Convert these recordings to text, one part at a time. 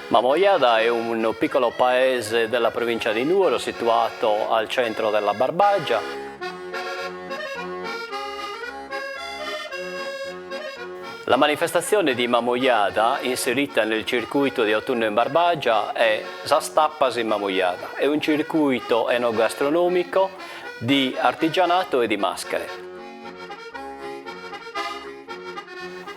Mamoiada è un piccolo paese della provincia di Nuoro situato al centro della Barbagia. La manifestazione di Mamoiada, inserita nel circuito di autunno in Barbagia, è Zastappas in Mamoiada. È un circuito enogastronomico di artigianato e di maschere.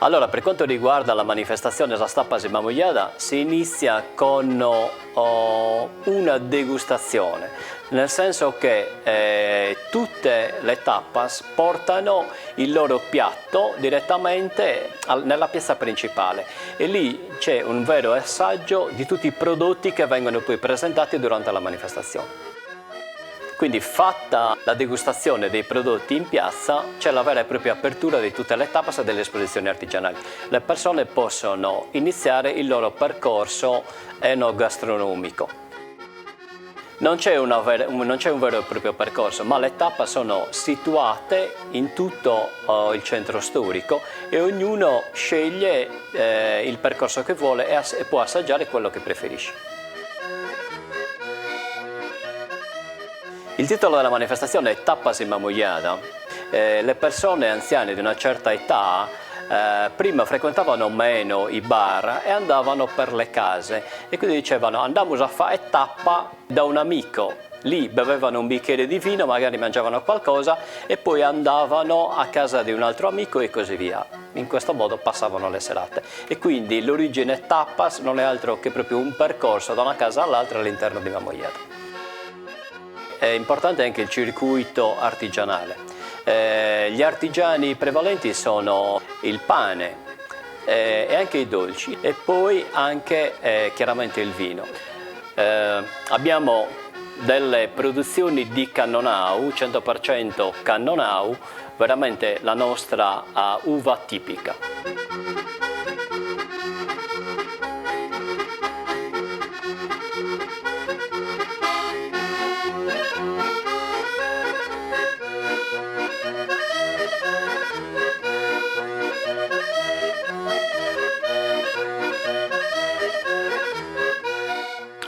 Allora, per quanto riguarda la manifestazione Zastappas in Mamoiada, si inizia con una degustazione, nel senso che tutte le tapas portano il loro piatto direttamente nella piazza principale e lì c'è un vero assaggio di tutti i prodotti che vengono poi presentati durante la manifestazione. Quindi, fatta la degustazione dei prodotti in piazza, c'è la vera e propria apertura di tutte le tapas e delle esposizioni artigianali. Le persone possono iniziare il loro percorso enogastronomico. Non c'è un vero e proprio percorso, ma le tapas sono situate in tutto il centro storico e ognuno sceglie il percorso che vuole e può assaggiare quello che preferisce. Il titolo della manifestazione è Tapas in Mamoiada. Le persone anziane di una certa età prima frequentavano meno i bar e andavano per le case e quindi dicevano andiamo a fare tappa da un amico. Lì bevevano un bicchiere di vino, magari mangiavano qualcosa e poi andavano a casa di un altro amico e così via. In questo modo passavano le serate. E quindi l'origine tapas non è altro che proprio un percorso da una casa all'altra all'interno di Mamoiada. È importante anche il circuito artigianale. Gli artigiani prevalenti sono il pane e anche i dolci e poi anche chiaramente il vino. Abbiamo delle produzioni di Cannonau, 100% Cannonau, veramente la nostra uva tipica.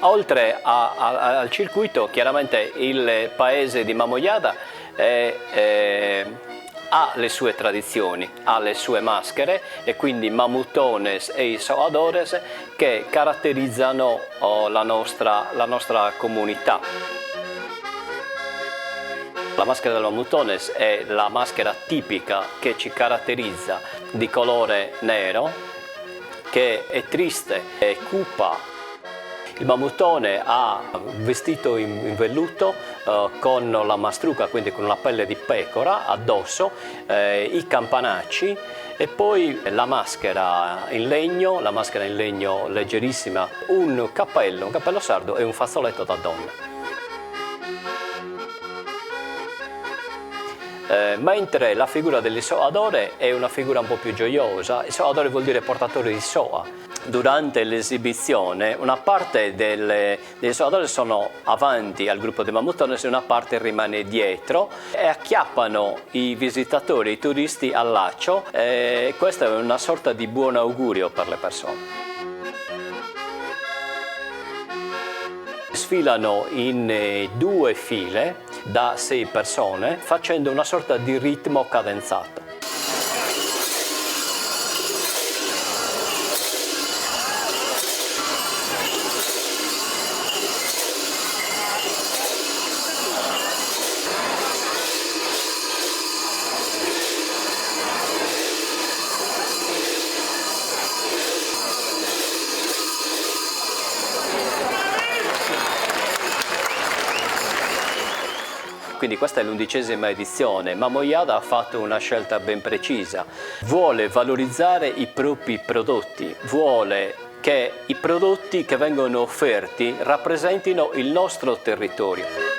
Oltre al circuito, chiaramente il paese di Mamoiada ha le sue tradizioni, ha le sue maschere e quindi mamutones e isoadores che caratterizzano la nostra comunità. La maschera del mamutones è la maschera tipica che ci caratterizza, di colore nero, che è triste, è cupa. Il mamutone ha vestito in velluto con la mastruca, quindi con la pelle di pecora addosso, i campanacci e poi la maschera in legno leggerissima, un cappello sardo e un fazzoletto da donna. Mentre la figura dell'isoadore è una figura un po' più gioiosa. Isoadore vuol dire portatore di soa. Durante l'esibizione una parte degli isoadori sono avanti al gruppo dei mamutones e una parte rimane dietro e acchiappano i visitatori, i turisti al laccio e questa è una sorta di buon augurio per le persone. Sfilano in 2 file da 6 persone facendo una sorta di ritmo cadenzato. Quindi questa è l'11ª edizione. Mamoiada ha fatto una scelta ben precisa, vuole valorizzare i propri prodotti, vuole che i prodotti che vengono offerti rappresentino il nostro territorio.